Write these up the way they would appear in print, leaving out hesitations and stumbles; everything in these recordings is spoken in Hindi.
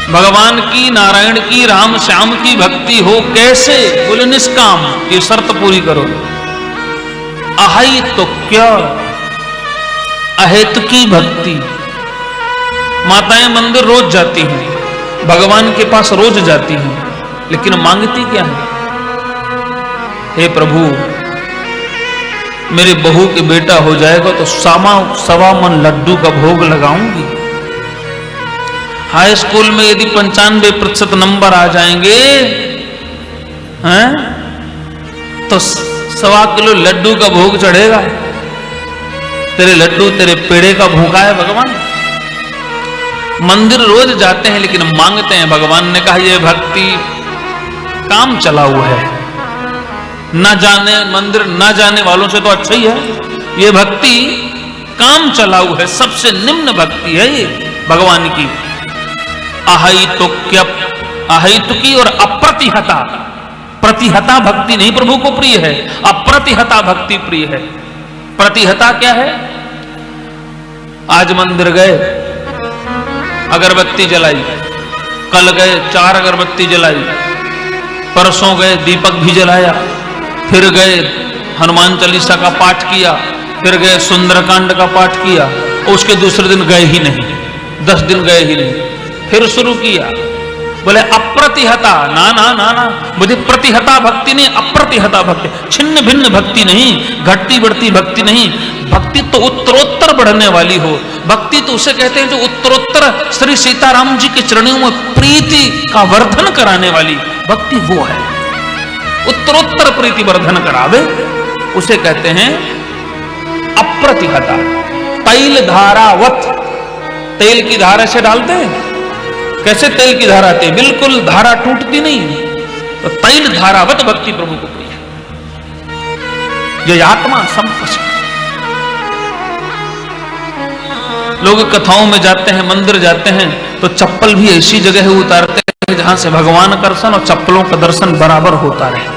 भगवान की, नारायण की, राम श्याम की भक्ति हो कैसे? बोले निष्काम, ये शर्त पूरी करो। अहैतुक्य, अहेतुकी भक्ति। माताएं मंदिर रोज जाती हैं, भगवान के पास रोज जाती हैं, लेकिन मांगती क्या है? हे प्रभु, मेरे बहू के बेटा हो जाएगा तो सवा मन लड्डू का भोग लगाऊंगी। हाई स्कूल में यदि 95% नंबर आ जाएंगे हैं, तो 1.25 किलो लड्डू का भोग चढ़ेगा। तेरे लड्डू तेरे पेड़े का भूखा है भगवान। मंदिर रोज जाते हैं लेकिन मांगते हैं। भगवान ने कहा यह भक्ति काम चलाऊ है, न जाने मंदिर न जाने वालों से तो अच्छा ही है। यह भक्ति काम चलाऊ है, सबसे निम्न भक्ति है ये भगवान की। अहैतुक्य, अहैतुकी और अप्रतिहता। प्रतिहता भक्ति नहीं प्रभु को प्रिय है, अप्रतिहता भक्ति प्रिय है। प्रतिहता क्या है? आज मंदिर गए, अगरबत्ती जलाई, कल गए 4 अगरबत्ती जलाई, परसों गए दीपक भी जलाया, फिर गए हनुमान चालीसा का पाठ किया, फिर गए सुंदरकांड का पाठ किया, उसके दूसरे दिन गए ही नहीं, 10 दिन गए ही नहीं, फिर शुरू किया। बोले अप्रतिहता, ना ना ना ना, मुझे प्रतिहता भक्ति नहीं, अप्रतिहता भक्ति, छिन्न भिन्न भक्ति नहीं, घटती बढ़ती भक्ति नहीं। भक्ति तो उत्तरोत्तर बढ़ने वाली हो। भक्ति तो उसे कहते हैं जो उत्तरोत्तर श्री सीताराम जी के चरणों में प्रीति का वर्धन कराने वाली भक्ति, वो है उत्तरोत्तर प्रीति वर्धन करावे, उसे कहते हैं अप्रतिहता। तैल धारावत, तेल की धारा से डालते हैं, कैसे तेल की धारा आती है, बिल्कुल धारा टूटती नहीं। तो तैल धारावत भक्ति प्रभु को प्रिय है। यह आत्मा संपस। लोग कथाओं में जाते हैं, मंदिर जाते हैं, तो चप्पल भी ऐसी जगह उतारते हैं जहां से भगवान का दर्शन और चप्पलों का दर्शन बराबर होता रहे।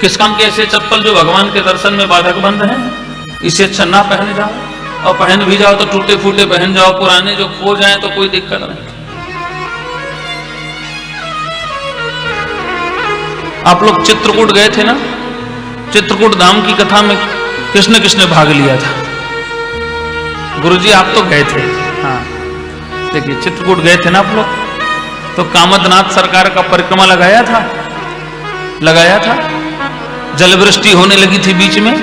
किस काम के ऐसे चप्पल जो भगवान के दर्शन में बाधक बन रहे हैं? इसे अच्छा ना पहन जाओ, और पहन भी जाओ तो टूटे फूटे पहन जाओ, पुराने जो खो जाए तो कोई दिक्कत नहीं। आप लोग चित्रकूट गए थे ना? चित्रकूट धाम की कथा में किसने किसने भाग लिया था? गुरुजी आप तो गए थे। हाँ देखिए, चित्रकूट गए थे ना आप लोग, तो कामदनाथ सरकार का परिक्रमा लगाया था। जलवृष्टि होने लगी थी बीच में,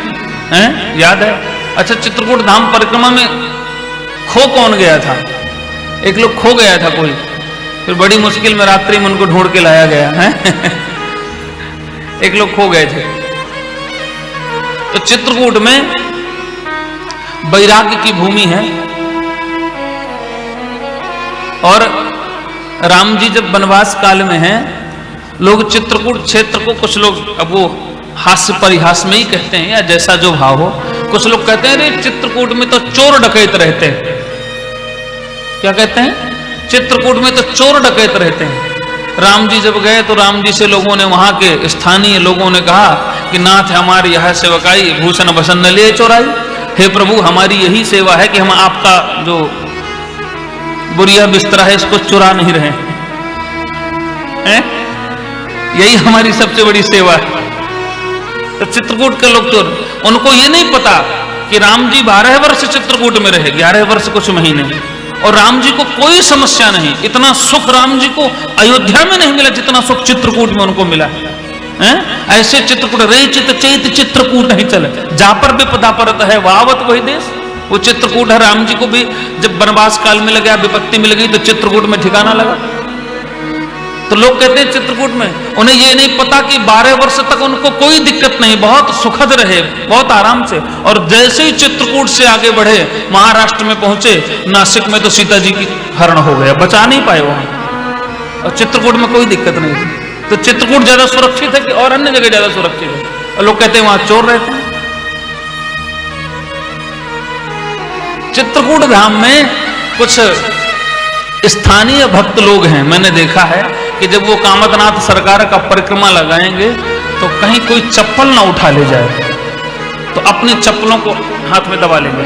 हैं? याद है? अच्छा, चित्रकूट धाम परिक्रमा में खो कौन गया था? एक लोग खो गया था कोई, फिर बड़ी मुश्किल में रात्रि में उनको ढूंढ के लाया गया है। एक लोग खो गए थे। तो चित्रकूट में वैराग्य की भूमि है, और राम जी जब वनवास काल में हैं, लोग चित्रकूट क्षेत्र को, कुछ लोग अब वो हास्य परिहास में ही कहते हैं या जैसा जो भाव हो, कुछ लोग कहते हैं अरे चित्रकूट में तो चोर डकैत रहते हैं। क्या कहते हैं? चित्रकूट में तो चोर डकैत रहते हैं। राम जी जब गए तो राम जी से लोगों ने, वहां के स्थानीय लोगों ने कहा कि नाथ हमारी यह सेवकाई, भूषण भसन न ले चोराई। हे प्रभु, हमारी यही सेवा है कि हम आपका जो बुरिया बिस्तरा है इसको चुरा नहीं रहे हैं, यही हमारी सबसे बड़ी सेवा है। तो चित्रकूट के लोग चोर, उनको ये नहीं पता कि राम जी 12 वर्ष चित्रकूट में रहे, 11 वर्ष कुछ महीने, और राम जी को कोई समस्या नहीं। इतना सुख राम जी को अयोध्या में नहीं मिला जितना सुख चित्रकूट में उनको मिला है। ऐसे चित्रकूट रे चित चैत चित्रकूट नहीं चले, जा पर विपदा परत है वावत वही देश। वो चित्रकूट है। राम जी को भी जब वनवास काल में लगा, विपत्ति मिल गई, तो चित्रकूट में ठिकाना लगा। तो लोग कहते हैं चित्रकूट में, उन्हें ये नहीं पता कि 12 वर्ष तक उनको कोई दिक्कत नहीं, बहुत सुखद रहे, बहुत आराम से। और जैसे ही चित्रकूट से आगे बढ़े, महाराष्ट्र में पहुंचे, नासिक में तो सीता जी की हरण हो गया, बचा नहीं पाए वहां। और चित्रकूट में कोई दिक्कत नहीं थी। तो चित्रकूट ज्यादा सुरक्षित है कि और अन्य जगह ज्यादा सुरक्षित है? और लोग कहते हैं वहां चोर रहते हैं। चित्रकूट धाम में कुछ स्थानीय भक्त लोग हैं, मैंने देखा है कि जब वो कामदनाथ सरकार का परिक्रमा लगाएंगे तो कहीं कोई चप्पल ना उठा ले जाए, तो अपनी चप्पलों को हाथ में दबा लेंगे।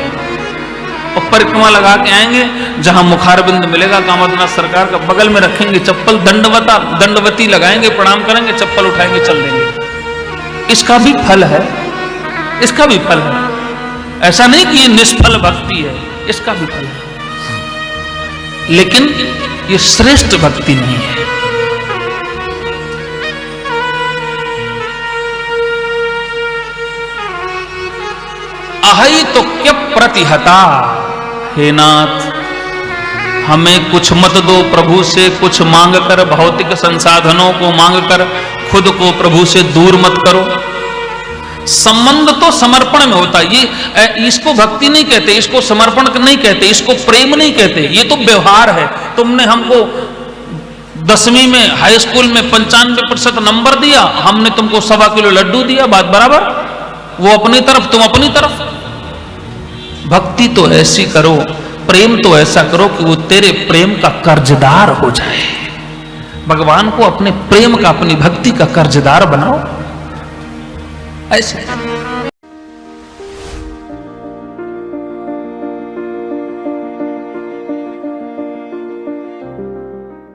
और परिक्रमा लगा के आएंगे, जहां मुखारबिंद मिलेगा कामदनाथ सरकार का, बगल में रखेंगे चप्पल, दंडवती लगाएंगे, प्रणाम करेंगे, चप्पल उठाएंगे, चल देंगे। इसका भी फल है, इसका भी फल है। ऐसा नहीं कि ये निष्फल भक्ति है, इसका भी फल है, लेकिन ये श्रेष्ठ भक्ति नहीं है। अहै तो क्या प्रतिहता, हे नाथ हमें कुछ मत दो प्रभु से, कुछ मांग कर, भौतिक संसाधनों को मांग कर खुद को प्रभु से दूर मत करो। संबंध तो समर्पण में होता है, ये इसको भक्ति नहीं कहते, इसको समर्पण नहीं कहते, इसको प्रेम नहीं कहते, ये तो व्यवहार है। तुमने हमको 10वीं में हाई स्कूल में 95% नंबर दिया, हमने तुमको 1.25 किलो लड्डू दिया, बात बराबर, वो अपनी तरफ तुम अपनी तरफ। भक्ति तो ऐसी करो, प्रेम तो ऐसा करो कि वो तेरे प्रेम का कर्जदार हो जाए। भगवान को अपने प्रेम का, अपनी भक्ति का कर्जदार बनाओ, ऐसे।